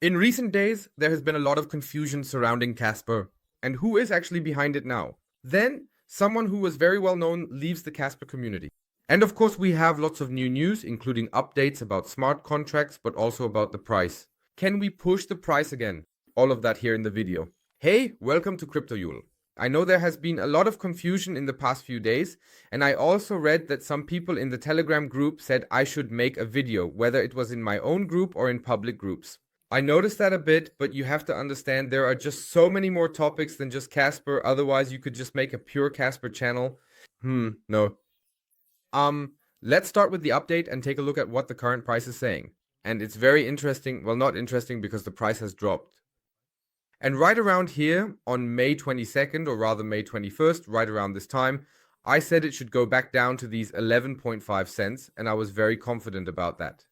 In recent days, there has been a lot of confusion surrounding Kaspa and who is actually behind it now. Then, someone who was very well known leaves the Kaspa community. And of course, we have lots of new news, including updates about smart contracts, but also about the price. Can we push the price again? All of that here in the video. Hey, welcome to Crypto Yule. I know there has been a lot of confusion in the past few days, and I also read that some people in the Telegram group said I should make a video, whether it was in my own group or in public groups. I noticed that a bit, but you have to understand there are just so many more topics than just Kaspa, otherwise you could just make a pure Kaspa channel. No. Let's start with the update and take a look at what the current price is saying. And it's very interesting, well, not interesting because the price has dropped. And right around here, on May 22nd, or rather May 21st, right around this time, I said it should go back down to these 11.5 cents, and I was very confident about that.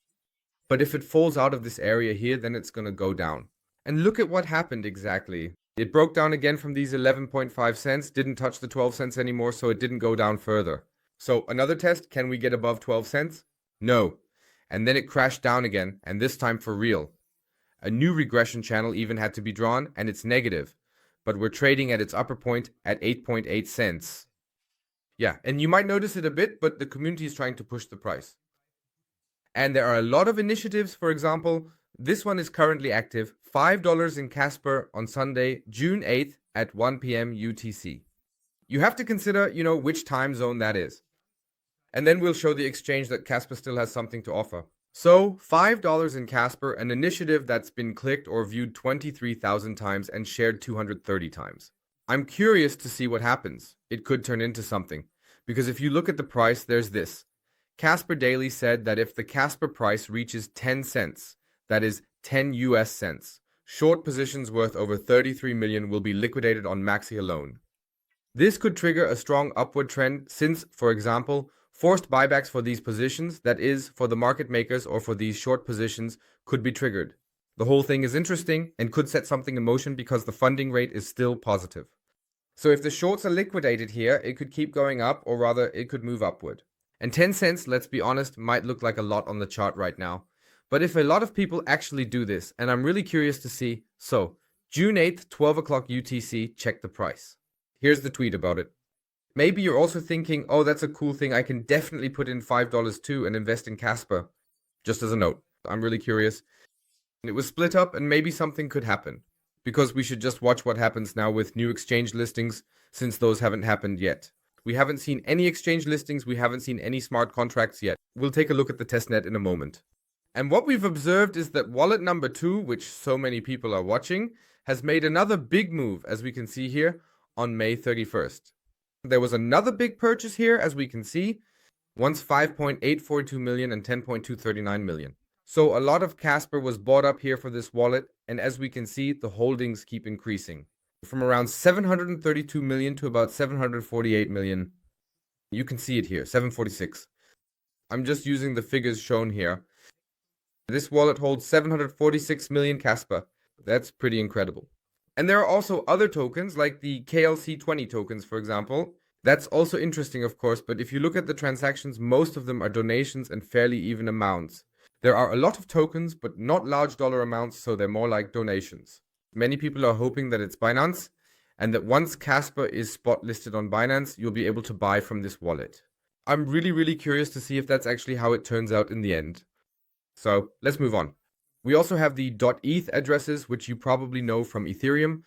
But if it falls out of this area here, then it's going to go down. And look at what happened exactly. It broke down again from these 11.5 cents, didn't touch the 12 cents anymore, so it didn't go down further. So another test, can we get above 12 cents? No. And then it crashed down again, and this time for real. A new regression channel even had to be drawn, and it's negative. But we're trading at its upper point at 8.8 cents. Yeah, and you might notice it a bit, but the community is trying to push the price. And there are a lot of initiatives. For example, this one is currently active, $5 in Kaspa on Sunday, June 8th at 1 p.m. UTC. You have to consider, which time zone that is. And then we'll show the exchange that Kaspa still has something to offer. So, $5 in Kaspa, an initiative that's been clicked or viewed 23,000 times and shared 230 times. I'm curious to see what happens. It could turn into something. Because if you look at the price, there's this. Kaspa Daily said that if the Kaspa price reaches 10 cents, that is 10 US cents, short positions worth over 33 million will be liquidated on Maxi alone. This could trigger a strong upward trend since, for example, forced buybacks for these positions, that is, for the market makers or for these short positions, could be triggered. The whole thing is interesting and could set something in motion because the funding rate is still positive. So if the shorts are liquidated here, it could keep going up, or rather, it could move upward. And 10 cents, let's be honest, might look like a lot on the chart right now. But if a lot of people actually do this, and I'm really curious to see, so June 8th, 12 o'clock UTC, check the price. Here's the tweet about it. Maybe you're also thinking, oh, that's a cool thing, I can definitely put in $5 too and invest in Kaspa. Just as a note, I'm really curious. It was split up and maybe something could happen. Because we should just watch what happens now with new exchange listings, since those haven't happened yet. We haven't seen any exchange listings, we haven't seen any smart contracts yet. We'll take a look at the testnet in a moment. And what we've observed is that wallet number 2, which so many people are watching, has made another big move, as we can see here, on May 31st. There was another big purchase here, as we can see, once 5.842 million and 10.239 million. So a lot of Kaspa was bought up here for this wallet, and as we can see, the holdings keep increasing. From around 732 million to about 748 million. You can see it here, 746. I'm just using the figures shown here. This wallet holds 746 million Kaspa. That's pretty incredible. And there are also other tokens, like the KRC20 tokens, for example. That's also interesting, of course, but if you look at the transactions, most of them are donations and fairly even amounts. There are a lot of tokens, but not large dollar amounts, so they're more like donations. Many people are hoping that it's Binance, and that once Kaspa is spot listed on Binance, you'll be able to buy from this wallet. I'm really curious to see if that's actually how it turns out in the end. So, let's move on. We also have the .eth addresses, which you probably know from Ethereum,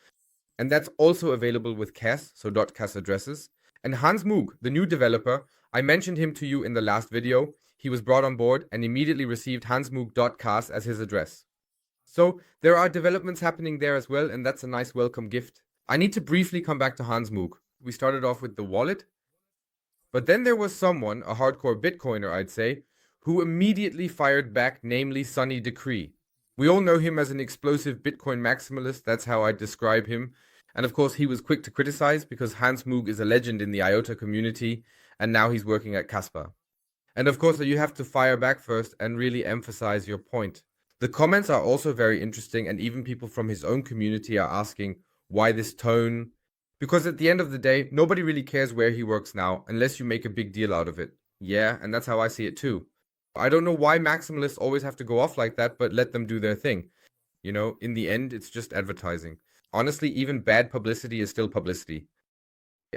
and that's also available with KAS, so .kas addresses. And Hans Moog, the new developer, I mentioned him to you in the last video. He was brought on board and immediately received hansmoog.kas as his address. So there are developments happening there as well, and that's a nice welcome gift. I need to briefly come back to Hans Moog. We started off with the wallet, but then there was someone, a hardcore Bitcoiner I'd say, who immediately fired back, namely Sunny Decree. We all know him as an explosive Bitcoin maximalist, that's how I describe him. And of course he was quick to criticize because Hans Moog is a legend in the IOTA community, and now he's working at Kaspa. And of course you have to fire back first and really emphasize your point. The comments are also very interesting, and even people from his own community are asking, why this tone? Because at the end of the day, nobody really cares where he works now, unless you make a big deal out of it. Yeah, and that's how I see it too. I don't know why maximalists always have to go off like that, but let them do their thing. You know, in the end, it's just advertising. Honestly, even bad publicity is still publicity.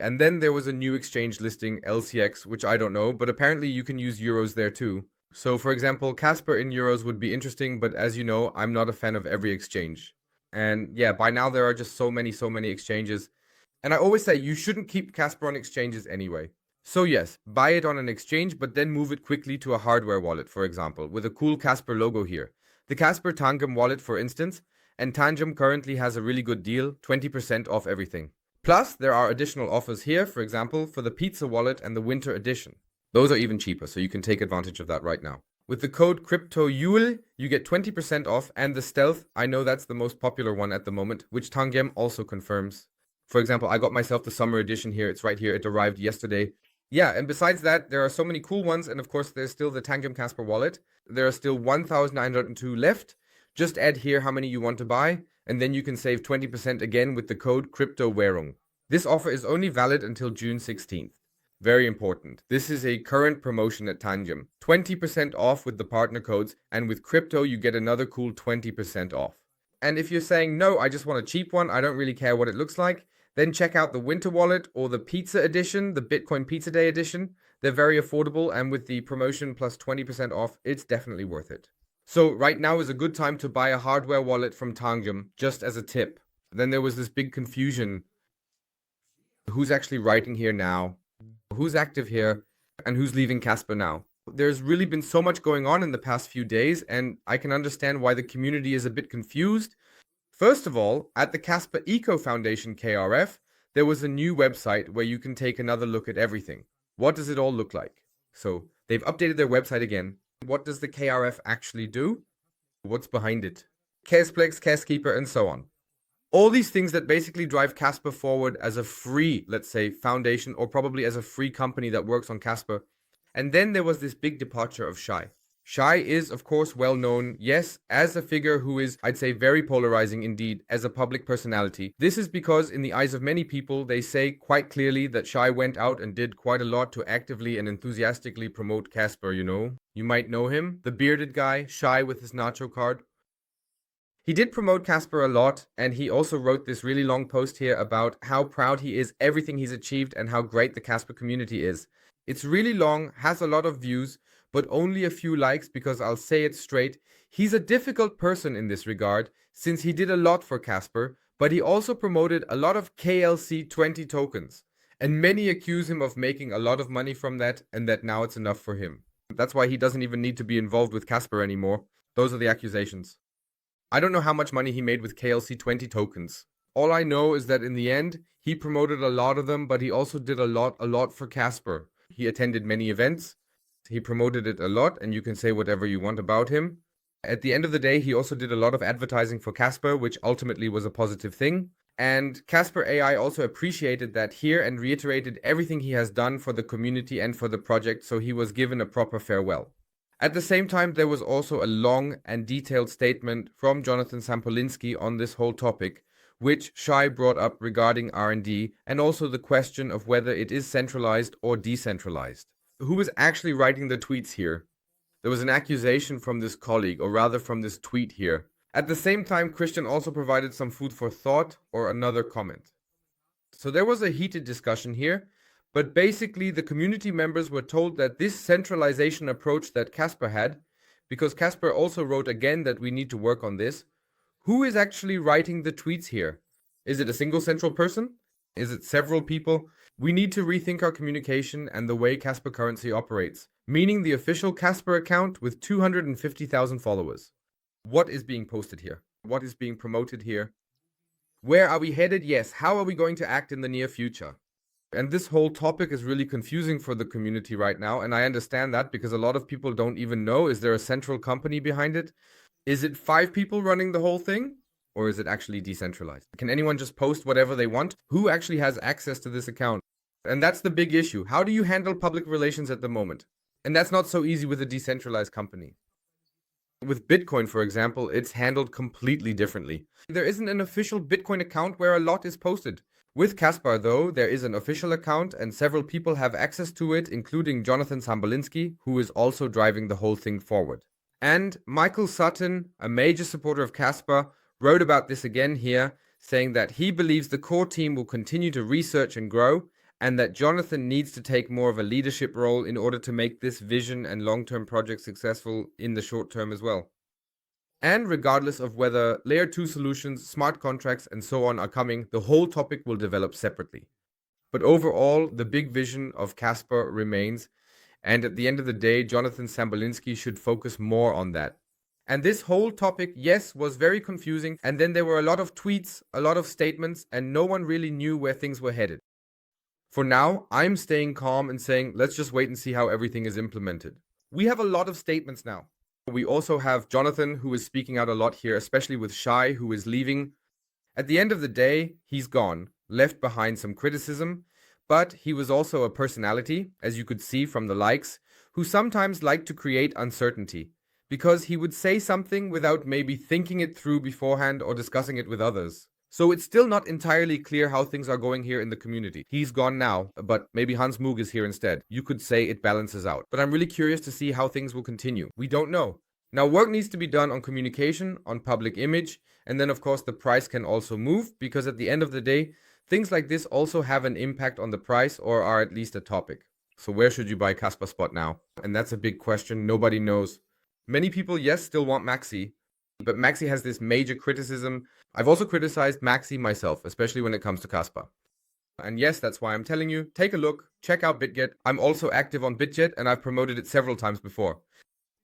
And then there was a new exchange listing, LCX, which I don't know, but apparently you can use euros there too. So for example, Kaspa in euros would be interesting, but as you know, I'm not a fan of every exchange. And yeah, by now there are just so many exchanges. And I always say you shouldn't keep Kaspa on exchanges anyway. So yes, buy it on an exchange, but then move it quickly to a hardware wallet, for example, with a cool Kasper logo here. The Kasper Tangem wallet, for instance, and Tangem currently has a really good deal, 20% off everything. Plus, there are additional offers here, for example, for the Pizza wallet and the Winter Edition. Those are even cheaper, so you can take advantage of that right now. With the code CryptoYule, you get 20% off, and the Stealth, I know that's the most popular one at the moment, which Tangem also confirms. For example, I got myself the Summer Edition here, it's right here, it arrived yesterday. Yeah, and besides that, there are so many cool ones, and of course, there's still the Tangem Kasper wallet. There are still 1,902 left. Just add here how many you want to buy, and then you can save 20% again with the code CryptoWährung. This offer is only valid until June 16th. Very important. This is a current promotion at Tangem. 20% off with the partner codes, and with crypto, you get another cool 20% off. And if you're saying, no, I just want a cheap one, I don't really care what it looks like, then check out the Winter Wallet or the Pizza Edition, the Bitcoin Pizza Day Edition. They're very affordable, and with the promotion plus 20% off, it's definitely worth it. So right now is a good time to buy a hardware wallet from Tangem, just as a tip. Then there was this big confusion. Who's actually writing here now? Who's active here? And who's leaving Kaspa now? There's really been so much going on in the past few days, and I can understand why the community is a bit confused. First of all, at the Kaspa Eco Foundation KRF, there was a new website where you can take another look at everything. What does it all look like? So they've updated their website again. What does the KRF actually do? What's behind it? KSPlex, KSKeeper, and so on. All these things that basically drive Kaspa forward as a free, let's say, foundation, or probably as a free company that works on Kaspa. And then there was this big departure of Shai. Shai is, of course, well known, yes, as a figure who is, I'd say, very polarizing indeed, as a public personality. This is because, in the eyes of many people, they say quite clearly that Shai went out and did quite a lot to actively and enthusiastically promote Kaspa, you know? You might know him, the bearded guy, Shai with his nacho card. He did promote Kaspa a lot, and he also wrote this really long post here about how proud he is, everything he's achieved, and how great the Kaspa community is. It's really long, has a lot of views, but only a few likes, because I'll say it straight, he's a difficult person in this regard, since he did a lot for Kaspa, but he also promoted a lot of KRC20 tokens, and many accuse him of making a lot of money from that, and that now it's enough for him. That's why he doesn't even need to be involved with Kaspa anymore. Those are the accusations. I don't know how much money he made with KRC20 tokens. All I know is that in the end, he promoted a lot of them, but he also did a lot for Kaspa. He attended many events. He promoted it a lot, and you can say whatever you want about him. At the end of the day, he also did a lot of advertising for Kaspa, which ultimately was a positive thing. And Kaspa AI also appreciated that here and reiterated everything he has done for the community and for the project, so he was given a proper farewell. At the same time, there was also a long and detailed statement from Jonathan Sampolinsky on this whole topic, which Shai brought up regarding R&D and also the question of whether it is centralized or decentralized. Who was actually writing the tweets here? There was an accusation from this colleague, or rather from this tweet here. At the same time, Christian also provided some food for thought or another comment. So there was a heated discussion here, but basically the community members were told that this centralization approach that Kaspa had, because Kaspa also wrote again that we need to work on this, who is actually writing the tweets here? Is it a single central person? Is it several people? We need to rethink our communication and the way Kaspa currency operates, meaning the official Kaspa account with 250,000 followers. What is being posted here? What is being promoted here? Where are we headed? Yes, how are we going to act in the near future? And this whole topic is really confusing for the community right now, and I understand that because a lot of people don't even know, is there a central company behind it? Is it 5 people running the whole thing? Or is it actually decentralized? Can anyone just post whatever they want? Who actually has access to this account? And that's the big issue. How do you handle public relations at the moment? And that's not so easy with a decentralized company. With Bitcoin, for example, it's handled completely differently. There isn't an official Bitcoin account where a lot is posted. With Kaspa, though, there is an official account and several people have access to it, including Jonathan Sampolinsky, who is also driving the whole thing forward. And Michael Sutton, a major supporter of Kaspa, wrote about this again here, saying that he believes the core team will continue to research and grow, and that Jonathan needs to take more of a leadership role in order to make this vision and long-term project successful in the short term as well. And regardless of whether layer 2 solutions, smart contracts, and so on are coming, the whole topic will develop separately. But overall, the big vision of Kaspa remains, and at the end of the day, Jonathan Sambolinski should focus more on that. And this whole topic, yes, was very confusing, and then there were a lot of tweets, a lot of statements, and no one really knew where things were headed. For now, I'm staying calm and saying, let's just wait and see how everything is implemented. We have a lot of statements now. We also have Jonathan, who is speaking out a lot here, especially with Shai, who is leaving. At the end of the day, he's gone, left behind some criticism, but he was also a personality, as you could see from the likes, who sometimes liked to create uncertainty, because he would say something without maybe thinking it through beforehand or discussing it with others. So it's still not entirely clear how things are going here in the community. He's gone now, but maybe Hans Moog is here instead. You could say it balances out. But I'm really curious to see how things will continue. We don't know. Now, work needs to be done on communication, on public image, and then of course the price can also move, because at the end of the day, things like this also have an impact on the price or are at least a topic. So where should you buy Kaspa Spot now? And that's a big question. Nobody knows. Many people, yes, still want Maxi, but Maxi has this major criticism. I've also criticized Maxi myself, especially when it comes to Kaspa. And yes, that's why I'm telling you, take a look, check out BitGet. I'm also active on BitGet and I've promoted it several times before.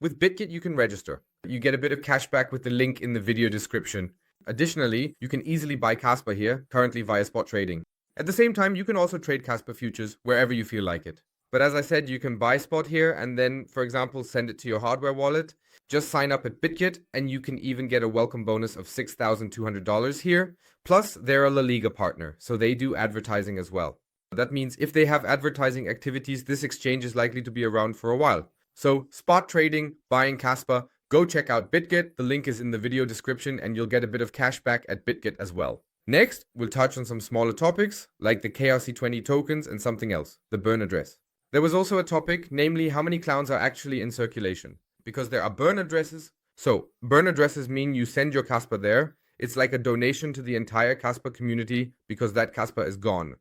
With BitGet, you can register. You get a bit of cash back with the link in the video description. Additionally, you can easily buy Kaspa here, currently via spot trading. At the same time, you can also trade Kaspa futures wherever you feel like it. But as I said, you can buy spot here and then, for example, send it to your hardware wallet. Just sign up at BitGet and you can even get a welcome bonus of $6,200 here. Plus, they're a La Liga partner, so they do advertising as well. That means if they have advertising activities, this exchange is likely to be around for a while. So, spot trading, buying Kaspa, go check out BitGet. The link is in the video description and you'll get a bit of cash back at BitGet as well. Next, we'll touch on some smaller topics like the KRC20 tokens and something else, the burn address. There was also a topic, namely how many clowns are actually in circulation. Because there are burn addresses. So, burn addresses mean you send your Kaspa there. It's like a donation to the entire Kaspa community because that Kaspa is gone.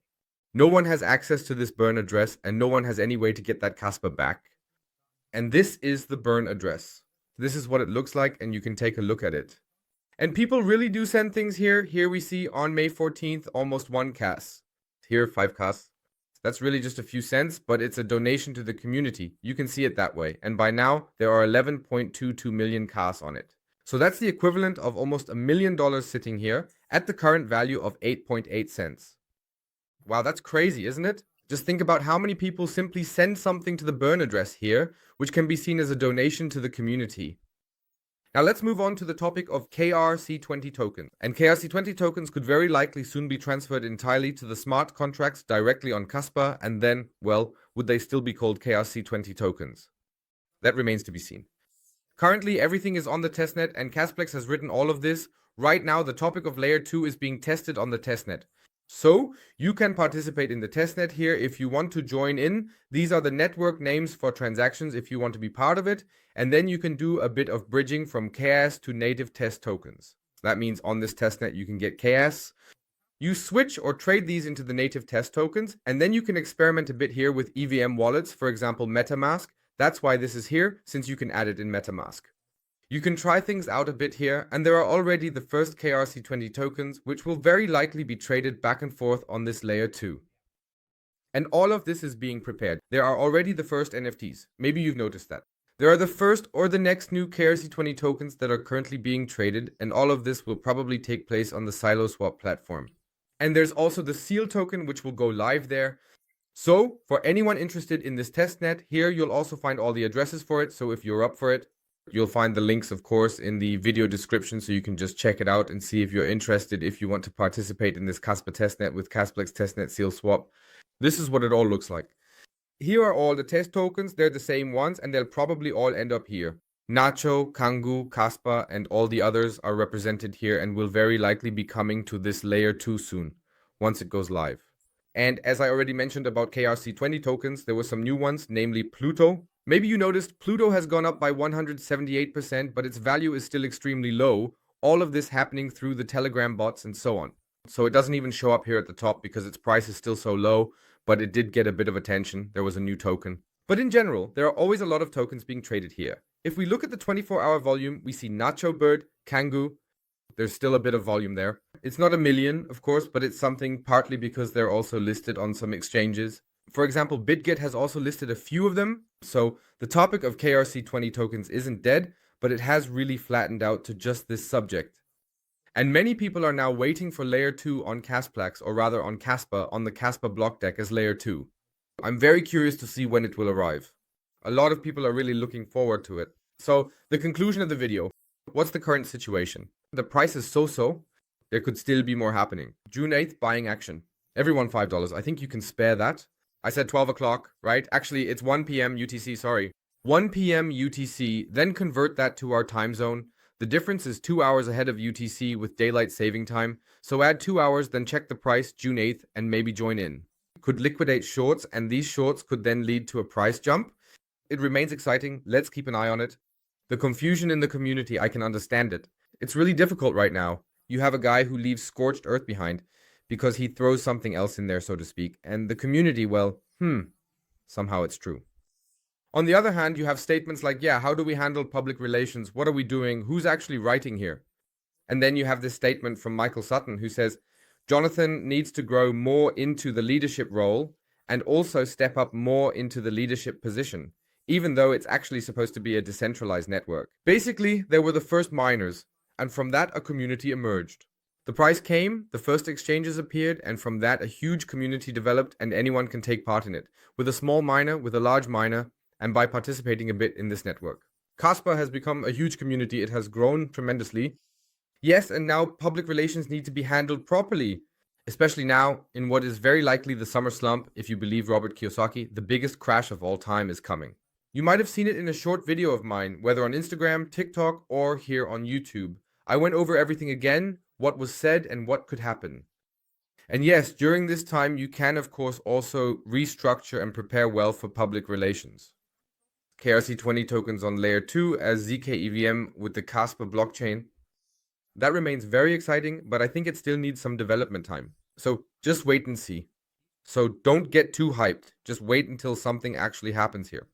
No one has access to this burn address and no one has any way to get that Kaspa back. And this is the burn address. This is what it looks like and you can take a look at it. And people really do send things here. Here we see on May 14th, almost 1 KAS. Here, 5 KAS. That's really just a few cents, but it's a donation to the community. You can see it that way. And by now, there are 11.22 million KAS on it. So that's the equivalent of almost $1 million sitting here at the current value of 8.8 cents. Wow, that's crazy, isn't it? Just think about how many people simply send something to the burn address here, which can be seen as a donation to the community. Now let's move on to the topic of KRC20 tokens. And KRC20 tokens could very likely soon be transferred entirely to the smart contracts directly on Kaspa, and then, well, would they still be called KRC20 tokens? That remains to be seen. Currently, everything is on the testnet, and Casplex has written all of this. Right now, the topic of Layer 2 is being tested on the testnet. So, you can participate in the testnet here if you want to join in. These are the network names for transactions if you want to be part of it. And then you can do a bit of bridging from KAS to native test tokens. That means on this testnet you can get KAS. You switch or trade these into the native test tokens, and then you can experiment a bit here with EVM wallets, for example MetaMask. That's why this is here, since you can add it in MetaMask. You can try things out a bit here, and there are already the first KRC20 tokens, which will very likely be traded back and forth on this layer 2. And all of this is being prepared. There are already the first NFTs. Maybe you've noticed that. There are the first or the next new KRC20 tokens that are currently being traded, and all of this will probably take place on the SiloSwap platform. And there's also the Seal token, which will go live there. So, for anyone interested in this testnet, here you'll also find all the addresses for it, so if you're up for it, you'll find the links, of course, in the video description, so you can just check it out and see if you're interested, if you want to participate in this Kaspa testnet with Casplex testnet Seal Swap. This is what it all looks like. Here are all the test tokens. They're the same ones, and they'll probably all end up here. Nacho, Kangu, Kaspa, and all the others are represented here and will very likely be coming to this layer 2 soon, once it goes live. And as I already mentioned about KRC20 tokens, there were some new ones, namely Pluto, Maybe you noticed Pluto has gone up by 178%, but its value is still extremely low. All of this happening through the Telegram bots and so on. So it doesn't even show up here at the top because its price is still so low, but it did get a bit of attention. There was a new token. But in general, there are always a lot of tokens being traded here. If we look at the 24-hour volume, we see Nacho Bird, Kangoo. There's still a bit of volume there. It's not a million, of course, but it's something partly because they're also listed on some exchanges. For example, BitGet has also listed a few of them. So the topic of KRC20 tokens isn't dead, but it has really flattened out to just this subject. And many people are now waiting for Layer 2 on Casplex, or rather on Kaspa, on the Kaspa block deck as Layer 2. I'm very curious to see when it will arrive. A lot of people are really looking forward to it. So the conclusion of the video, what's the current situation? The price is so-so. There could still be more happening. June 8th, buying action. Everyone $5. I think you can spare that. I said 12 o'clock, right? Actually, it's 1 p.m. UTC, sorry. 1 p.m. UTC, then convert that to our time zone. The difference is 2 hours ahead of UTC with daylight saving time. So add 2 hours, then check the price June 8th and maybe join in. Could liquidate shorts, and these shorts could then lead to a price jump. It remains exciting. Let's keep an eye on it. The confusion in the community, I can understand it. It's really difficult right now. You have a guy who leaves scorched earth behind because he throws something else in there, so to speak. And the community, well, somehow it's true. On the other hand, you have statements like, yeah, how do we handle public relations? What are we doing? Who's actually writing here? And then you have this statement from Michael Sutton who says, Jonathan needs to grow more into the leadership role and also step up more into the leadership position, even though it's actually supposed to be a decentralized network. Basically, there were the first miners, and from that a community emerged. The price came, the first exchanges appeared, and from that a huge community developed and anyone can take part in it, with a small miner, with a large miner, and by participating a bit in this network. Kaspa has become a huge community. It has grown tremendously. Yes, and now public relations need to be handled properly, especially now in what is very likely the summer slump. If you believe Robert Kiyosaki, the biggest crash of all time is coming. You might have seen it in a short video of mine, whether on Instagram, TikTok, or here on YouTube. I went over everything again, what was said and what could happen. And yes, during this time, you can of course also restructure and prepare well for public relations. KRC20 tokens on layer 2 as ZK EVM with the Kaspa blockchain. That remains very exciting, but I think it still needs some development time. So just wait and see. So don't get too hyped. Just wait until something actually happens here.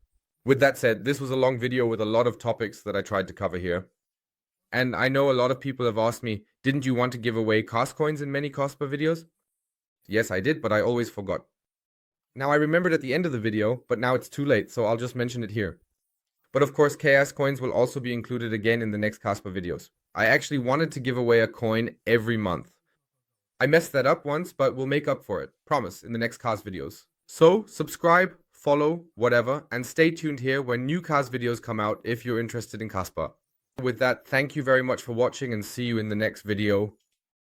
With that said, this was a long video with a lot of topics that I tried to cover here. And I know a lot of people have asked me, didn't you want to give away KAS coins in many Kaspa videos? Yes, I did, but I always forgot. Now I remembered at the end of the video, but now it's too late, so I'll just mention it here. But of course, KAS coins will also be included again in the next Kaspa videos. I actually wanted to give away a coin every month. I messed that up once, but we'll make up for it. Promise, in the next KAS videos. So, subscribe, follow, whatever, and stay tuned here when new KAS videos come out if you're interested in Kaspa. With that, thank you very much for watching and see you in the next video.